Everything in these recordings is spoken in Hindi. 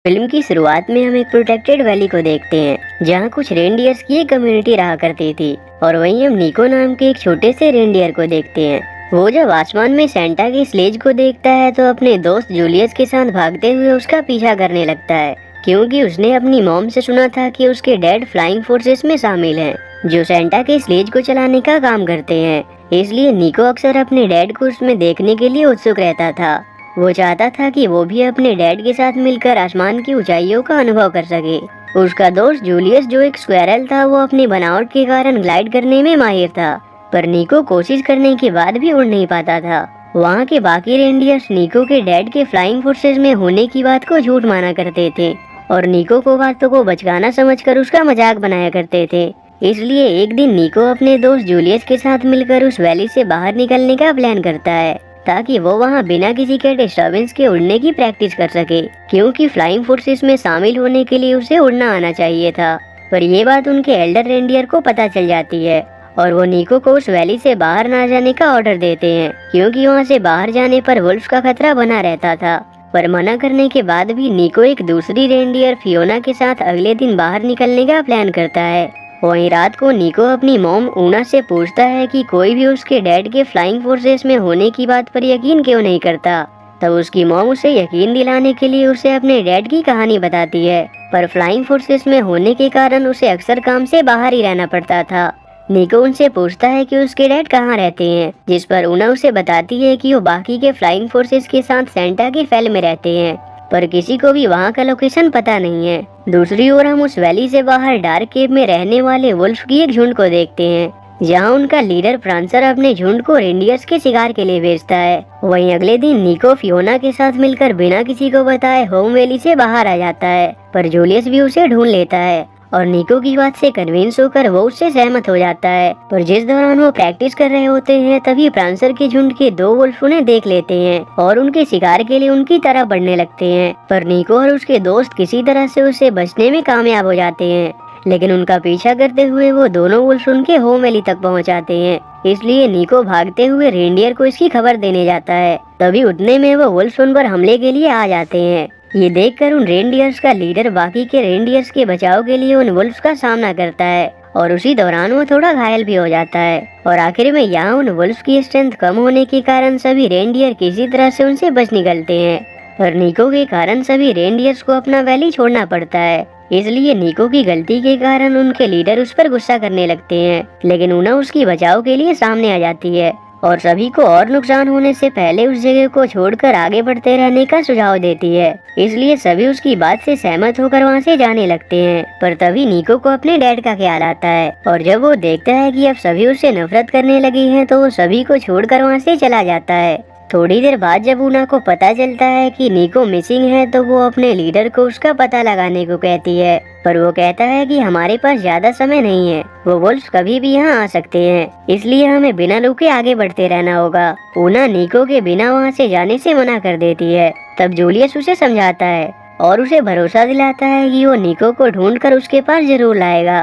फिल्म की शुरुआत में हम एक प्रोटेक्टेड वैली को देखते हैं जहाँ कुछ रेनडियर्स की एक कम्युनिटी रहा करती थी। और वहीं हम निको नाम के एक छोटे से रेनडियर को देखते हैं। वो जब आसमान में सेंटा के स्लेज को देखता है तो अपने दोस्त जूलियस के साथ भागते हुए उसका पीछा करने लगता है, क्योंकि उसने अपनी मॉम से सुना था कि उसके डैड फ्लाइंग फोर्सेस में शामिल हैं, जो सेंटा के स्लेज को चलाने का काम करते हैं। इसलिए निको अक्सर अपने डैड को उसमें देखने के लिए उत्सुक रहता था। वो चाहता था कि वो भी अपने डैड के साथ मिलकर आसमान की ऊंचाइयों का अनुभव कर सके। उसका दोस्त जूलियस, जो एक स्क्वेरल था, वो अपनी बनावट के कारण ग्लाइड करने में माहिर था, पर निको कोशिश करने के बाद भी उड़ नहीं पाता था। वहाँ के बाकी रेंडियर्स निको के डैड के फ्लाइंग फोर्सेस में होने की बात को झूठ माना करते थे और निको को बातों को बचकाना समझकर उसका मजाक बनाया करते थे। इसलिए एक दिन निको अपने दोस्त जूलियस के साथ मिलकर उस वैली से बाहर निकलने का प्लान करता है, ताकि वो वहाँ बिना किसी के डिस्टर्बेंस के उड़ने की प्रैक्टिस कर सके, क्योंकि फ्लाइंग फोर्सेस में शामिल होने के लिए उसे उड़ना आना चाहिए था। पर ये बात उनके एल्डर रेंडियर को पता चल जाती है और वो निको को उस वैली से बाहर ना जाने का ऑर्डर देते हैं, क्योंकि वहाँ से बाहर जाने पर वुल्फ का खतरा बना रहता था। पर मना करने के बाद भी निको एक दूसरी रेंडियर फियोना के साथ अगले दिन बाहर निकलने का प्लान करता है। वहीं रात को निको अपनी मॉम ऊना से पूछता है कि कोई भी उसके डैड के फ्लाइंग फोर्सेस में होने की बात पर यकीन क्यों नहीं करता। तब उसकी मॉम उसे यकीन दिलाने के लिए उसे अपने डैड की कहानी बताती है, पर फ्लाइंग फोर्सेस में होने के कारण उसे अक्सर काम से बाहर ही रहना पड़ता था। निको उनसे पूछता है कि उसके डैड कहाँ रहते हैं, जिस पर ऊना उसे बताती है कि वो बाकी के फ्लाइंग फोर्सेस के साथ सेंटा के फेल में रहते हैं, पर किसी को भी वहाँ का लोकेशन पता नहीं है। दूसरी ओर हम उस वैली से बाहर डार्क केव में रहने वाले वुल्फ की एक झुंड को देखते हैं, जहाँ उनका लीडर फ्रांसर अपने झुंड को रेंडियर्स के शिकार के लिए भेजता है। वहीं अगले दिन निको फियोना के साथ मिलकर बिना किसी को बताए होम वैली से बाहर आ जाता है, पर जूलियस भी उसे ढूंढ लेता है और निको की बात से कन्विंस होकर वो उससे सहमत हो जाता है। पर जिस दौरान वो प्रैक्टिस कर रहे होते हैं तभी फ्रांसर के झुंड के दो वुल्फ उन्हें देख लेते हैं और उनके शिकार के लिए उनकी तरफ बढ़ने लगते हैं। पर निको और उसके दोस्त किसी तरह से उसे बचने में कामयाब हो जाते हैं, लेकिन उनका पीछा करते हुए वो दोनों वुल्फ उनके होम वैली तक पहुंच जाते हैं। इसलिए निको भागते हुए रेंडियर को इसकी खबर देने जाता है। तभी उतने में वो वुल्फ उन पर हमले के लिए आ जाते हैं। ये देखकर उन रेंडियर्स का लीडर बाकी के रेंडियर्स के बचाव के लिए उन वुल्फ्स का सामना करता है और उसी दौरान वो थोड़ा घायल भी हो जाता है। और आखिर में यहाँ उन वुल्फ्स की स्ट्रेंथ कम होने के कारण सभी रेंडियर किसी तरह से उनसे बच निकलते हैं, पर निको के कारण सभी रेंडियर्स को अपना वैली छोड़ना पड़ता है। इसलिए निको की गलती के कारण उनके लीडर उस पर गुस्सा करने लगते हैं, लेकिन ऊना उसकी बचाव के लिए सामने आ जाती है और सभी को और नुकसान होने से पहले उस जगह को छोड़कर आगे बढ़ते रहने का सुझाव देती है। इसलिए सभी उसकी बात से सहमत होकर वहाँ से जाने लगते हैं। पर तभी निको को अपने डैड का ख्याल आता है और जब वो देखता है कि अब सभी उससे नफरत करने लगी हैं, तो वो सभी को छोड़कर वहाँ से चला जाता है। थोड़ी देर बाद जब ऊना को पता चलता है कि निको मिसिंग है, तो वो अपने लीडर को उसका पता लगाने को कहती है, पर वो कहता है कि हमारे पास ज्यादा समय नहीं है, वो वुल्फ कभी भी यहाँ आ सकते हैं, इसलिए हमें बिना रुके आगे बढ़ते रहना होगा। ऊना निको के बिना वहाँ से जाने से मना कर देती है। तब जूलियस उसे समझाता है और उसे भरोसा दिलाता है कि वो निको को ढूंढकर उसके पास जरूर लाएगा।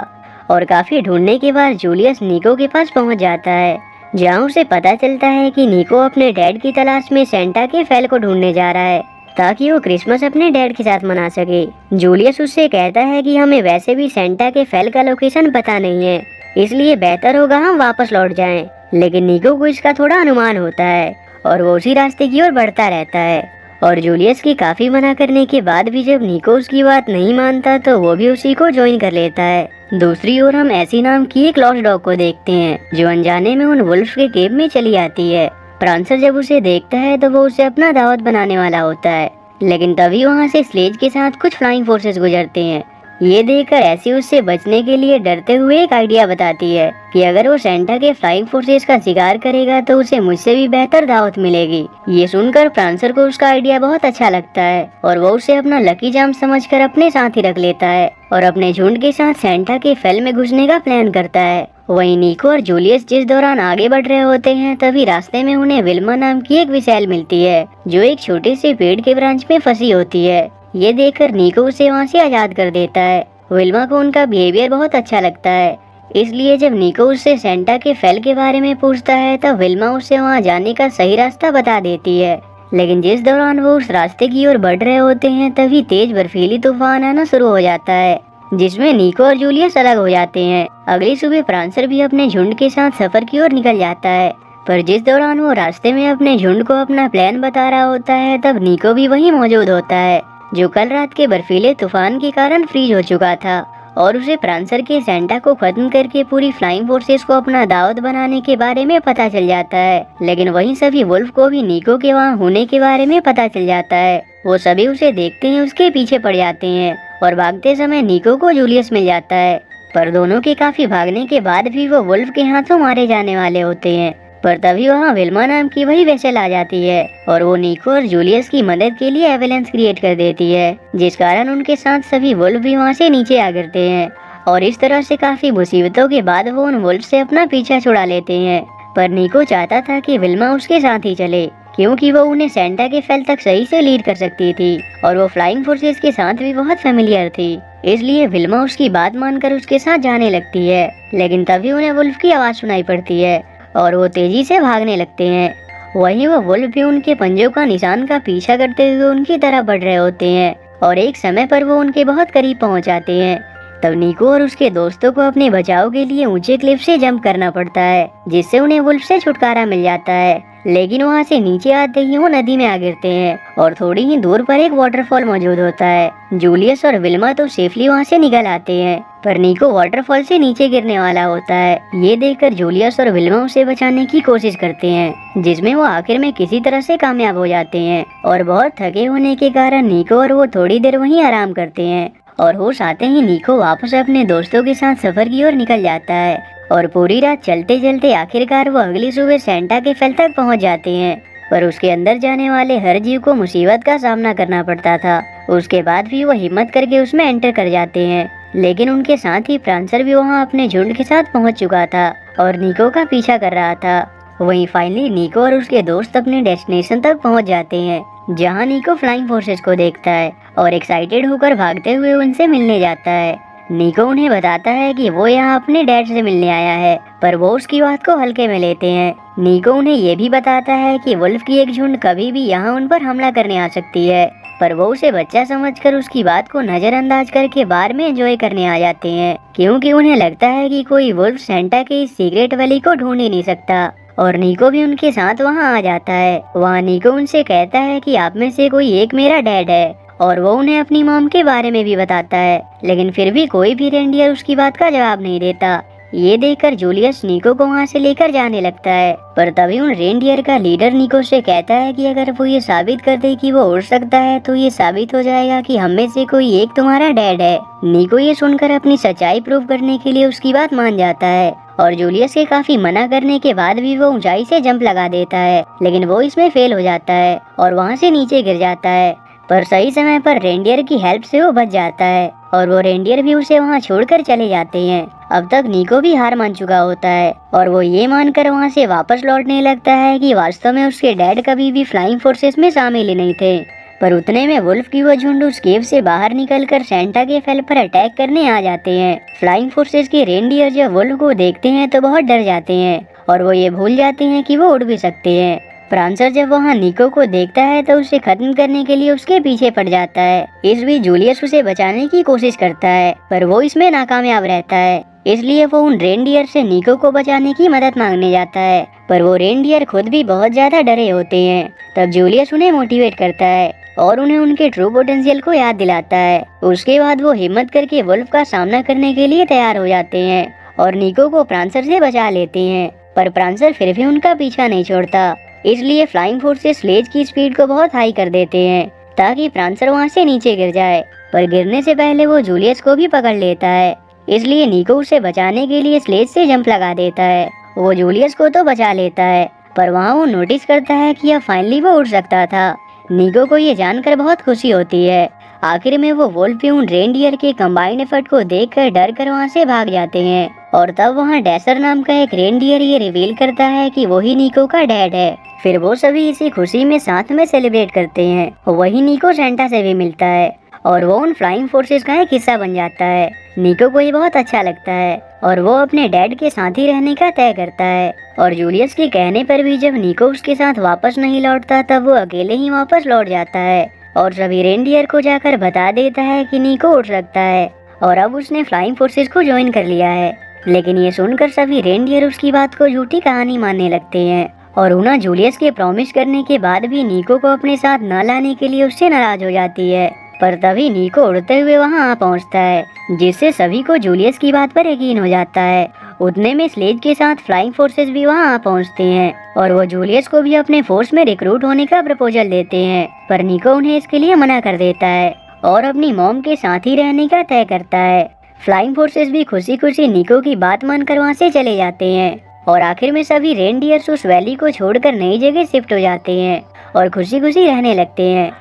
और काफी ढूंढने के बाद जूलियस निको के पास पहुँच जाता है, जहाँ उसे पता चलता है कि निको अपने डैड की तलाश में सेंटा के फेल को ढूंढने जा रहा है, ताकि वो क्रिसमस अपने डैड के साथ मना सके। जूलियस उससे कहता है कि हमें वैसे भी सेंटा के फेल का लोकेशन पता नहीं है, इसलिए बेहतर होगा हम वापस लौट जाएं। लेकिन निको को इसका थोड़ा अनुमान होता है और वो उसी रास्ते की ओर बढ़ता रहता है। और जूलियस की काफी मना करने के बाद भी जब निको उसकी बात नहीं मानता, तो वो भी उसी को ज्वाइन कर लेता है। दूसरी ओर हम ऐसी नाम की एक लॉस्ट डॉग को देखते हैं, जो अनजाने में उन वुल्फ के केव में चली आती है। फ्रांसर जब उसे देखता है तो वो उसे अपना दावत बनाने वाला होता है, लेकिन तभी वहाँ से स्लेज के साथ कुछ फ्लाइंग फोर्सेस गुजरते हैं। ये देखकर ऐसी उससे बचने के लिए डरते हुए एक आइडिया बताती है कि अगर वो सेंटा के फ्लाइंग फोर्सेस का शिकार करेगा तो उसे मुझसे भी बेहतर दावत मिलेगी। ये सुनकर फ्रांसर को उसका आइडिया बहुत अच्छा लगता है और वो उसे अपना लकी चार्म समझकर अपने साथ ही रख लेता है और अपने झुंड के साथ सेंटा के फेल में घुसने का प्लान करता है। वहीं निको और जूलियस जिस दौरान आगे बढ़ रहे होते हैं, तभी रास्ते में उन्हें विल्मा नाम की एक विसेल मिलती है, जो एक छोटे से पेड़ के ब्रांच में फंसी होती है। ये देखकर निको उसे वहाँ से आजाद कर देता है। विल्मा को उनका बिहेवियर बहुत अच्छा लगता है, इसलिए जब निको उससे सेंटा के फेल के बारे में पूछता है, तब विल्मा उसे वहाँ जाने का सही रास्ता बता देती है। लेकिन जिस दौरान वो उस रास्ते की ओर बढ़ रहे होते हैं तभी तेज बर्फीली तूफान आना शुरू हो जाता है, जिसमें निको और जूलियस अलग हो जाते हैं। अगली सुबह फ्रांसर भी अपने झुंड के साथ सफर की ओर निकल जाता है, पर जिस दौरान वो रास्ते में अपने झुंड को अपना प्लान बता रहा होता है तब निको भी वहीं मौजूद होता है, जो कल रात के बर्फीले तूफान के कारण फ्रीज हो चुका था। और उसे फ्रांसर के सेंटा को खत्म करके पूरी फ्लाइंग फोर्सेस को अपना दावत बनाने के बारे में पता चल जाता है। लेकिन वहीं सभी वुल्फ को भी निको के वहाँ होने के बारे में पता चल जाता है। वो सभी उसे देखते हैं, उसके पीछे पड़ जाते हैं और भागते समय निको को जूलियस मिल जाता है, पर दोनों के काफी भागने के बाद भी वो वुल्फ के हाथों मारे जाने वाले होते हैं। पर तभी वहाँ विल्मा नाम की वही वेसल आ जाती है और वो निको और जूलियस की मदद के लिए एवेलेंस क्रिएट कर देती है, जिस कारण उनके साथ सभी वुल्फ भी वहाँ से नीचे आ गिरते हैं। और इस तरह से काफी मुसीबतों के बाद वो उन वुल्फ से अपना पीछा छुड़ा लेते हैं। पर निको चाहता था कि विल्मा उसके साथ ही चले, क्योंकि वो उन्हें सेंटा के फेल तक सही से लीड कर सकती थी और वो फ्लाइंग फोर्सेस के साथ भी बहुत फेमिलियर थी। इसलिए विल्मा उसकी बात मानकर उसके साथ जाने लगती है। लेकिन तभी उन्हें वुल्फ की आवाज सुनाई पड़ती है और वो तेजी से भागने लगते हैं। वहीं वो वुल्फ भी उनके पंजों का निशान का पीछा करते हुए उनकी तरफ बढ़ रहे होते हैं और एक समय पर वो उनके बहुत करीब पहुंच जाते हैं। तब निको और उसके दोस्तों को अपने बचाव के लिए ऊंचे क्लिफ से जंप करना पड़ता है, जिससे उन्हें वुल्फ से छुटकारा मिल जाता है। लेकिन वहाँ से नीचे आते ही वो नदी में आ गिरते हैं और थोड़ी ही दूर पर एक वाटरफॉल मौजूद होता है। जूलियस और विल्मा तो सेफली वहाँ से निकल आते हैं, पर निको वाटरफॉल से नीचे गिरने वाला होता है। ये देखकर जूलियस और विल्मा उसे बचाने की कोशिश करते हैं, जिसमें वो आखिर में किसी तरह से कामयाब हो जाते हैं और बहुत थके होने के कारण निको और वो थोड़ी देर वहीं आराम करते हैं। और होश आते ही निको वापस अपने दोस्तों के साथ सफर की ओर निकल जाता है और पूरी रात चलते चलते आखिरकार वो अगली सुबह सेंटा के फेल तक पहुंच जाते हैं। पर उसके अंदर जाने वाले हर जीव को मुसीबत का सामना करना पड़ता था। उसके बाद भी वो हिम्मत करके उसमें एंटर कर जाते हैं, लेकिन उनके साथ ही फ्रांसर भी वहाँ अपने झुंड के साथ पहुँच चुका था और निको का पीछा कर रहा था। वहीं फाइनली निको और उसके दोस्त अपने डेस्टिनेशन तक पहुँच जाते हैं, जहाँ निको फ्लाइंग फोर्सेस को देखता है और एक्साइटेड होकर भागते हुए उनसे मिलने जाता है। निको उन्हें बताता है कि वो यहाँ अपने डैड से मिलने आया है, पर वो उसकी बात को हल्के में लेते हैं। निको उन्हें ये भी बताता है कि वुल्फ की एक झुंड कभी भी यहाँ उन पर हमला करने आ सकती है, पर वो उसे बच्चा समझकर उसकी बात को नजरअंदाज करके बार में एंजॉय करने आ जाते हैं, क्योंकि उन्हें लगता है कि कोई वुल्फ सेंटा के इस सीक्रेट वैली को ढूंढ ही नहीं सकता। और निको भी उनके साथ वहाँ आ जाता है। वहाँ निको उनसे कहता है कि आप में से कोई एक मेरा डैड है, और वो उन्हें अपनी मॉम के बारे में भी बताता है, लेकिन फिर भी कोई भी रेंडियर उसकी बात का जवाब नहीं देता। ये देखकर जूलियस निको को वहाँ से लेकर जाने लगता है, पर तभी उन रेंडियर का लीडर निको से कहता है कि अगर वो ये साबित कर दे कि वो उड़ सकता है तो ये साबित हो जाएगा कि हम में से कोई एक तुम्हारा डैड है। निको ये सुनकर अपनी सच्चाई प्रूव करने के लिए उसकी बात मान जाता है और जूलियस के काफी मना करने के बाद भी वो ऊंचाई से जंप लगा देता है, लेकिन वो इसमें फेल हो जाता है और वहाँ से नीचे गिर जाता है। पर सही समय पर रेंडियर की हेल्प से वो बच जाता है और वो रेंडियर भी उसे वहाँ छोड़कर चले जाते हैं। अब तक निको भी हार मान चुका होता है और वो ये मानकर वहाँ से वापस लौटने लगता है कि वास्तव में उसके डैड कभी भी फ्लाइंग फोर्सेस में शामिल ही नहीं थे। पर उतने में वुल्फ की वो झुंड उस केव से बाहर निकलकर सेंटा के फेल पर अटैक करने आ जाते हैं। फ्लाइंग फोर्सेस के रेंडियर जब वुल्फ को देखते हैं तो बहुत डर जाते हैं और वो ये भूल जाते हैं कि वो उड़ भी सकते हैं। फ्रांसर जब वहाँ निको को देखता है तो उसे खत्म करने के लिए उसके पीछे पड़ जाता है। इस बीच जूलियस उसे बचाने की कोशिश करता है, पर वो इसमें नाकामयाब रहता है। इसलिए वो उन रेंडियर से निको को बचाने की मदद मांगने जाता है, पर वो रेंडियर खुद भी बहुत ज्यादा डरे होते हैं। तब जूलियस उन्हें मोटिवेट करता है और उन्हें उनके ट्रू पोटेंशियल को याद दिलाता है। उसके बाद वो हिम्मत करके वुल्फ का सामना करने के लिए तैयार हो जाते हैं और निको को फ्रांसर से बचा लेते हैं। पर फ्रांसर फिर भी उनका पीछा नहीं छोड़ता, इसलिए फ्लाइंग फोर्सेस स्लेज की स्पीड को बहुत हाई कर देते हैं ताकि फ्रांसर वहाँ से नीचे गिर जाए। पर गिरने से पहले वो जूलियस को भी पकड़ लेता है, इसलिए निको उसे बचाने के लिए स्लेज से जंप लगा देता है। वो जूलियस को तो बचा लेता है, पर वहाँ वो नोटिस करता है कि अब फाइनली वो उड़ सकता था। निको को ये जानकर बहुत खुशी होती है। आखिर में वो वुल्फ भी उन रेंडियर के कंबाइंड एफर्ट को देखकर डर कर वहाँ से भाग जाते हैं और तब वहाँ डैसर नाम का एक रेंडियर ये रिवील करता है कि वही निको का डैड है। फिर वो सभी इसी खुशी में साथ में सेलिब्रेट करते हैं। वही निको सेंटा से भी मिलता है और वो उन फ्लाइंग फोर्सेस का एक हिस्सा बन जाता है। निको को ये बहुत अच्छा लगता है और वो अपने डैड के साथ ही रहने का तय करता है। और जूलियस के कहने पर भी जब निको उसके साथ वापस नहीं लौटता तब वो अकेले ही वापस लौट जाता है और सभी रेनडियर को जाकर बता देता है कि निको उड़ सकता है और अब उसने फ्लाइंग फोर्सेस को ज्वाइन कर लिया है। लेकिन ये सुनकर सभी रेनडियर उसकी बात को झूठी कहानी मानने लगते हैं और उना जूलियस के प्रॉमिस करने के बाद भी निको को अपने साथ न लाने के लिए उससे नाराज हो जाती है। पर तभी निको उड़ते हुए वहां आ पहुंचता है, जिससे सभी को जूलियस की बात पर यकीन हो जाता है। उतने में स्लेज के साथ फ्लाइंग फोर्सेस भी वहां आ पहुंचते हैं और वो जूलियस को भी अपने फोर्स में रिक्रूट होने का प्रपोजल देते हैं, पर निको उन्हें इसके लिए मना कर देता है और अपनी मॉम के साथ ही रहने का तय करता है। फ्लाइंग फोर्सेस भी खुशी खुशी निको की बात मानकर वहां से चले जाते हैं और आखिर में सभी रेनडियर्स उस वैली को छोड़कर नई जगह शिफ्ट हो जाते हैं और खुशी खुशी रहने लगते हैं।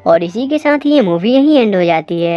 और इसी के साथ ये मूवी यहीं एंड हो जाती है।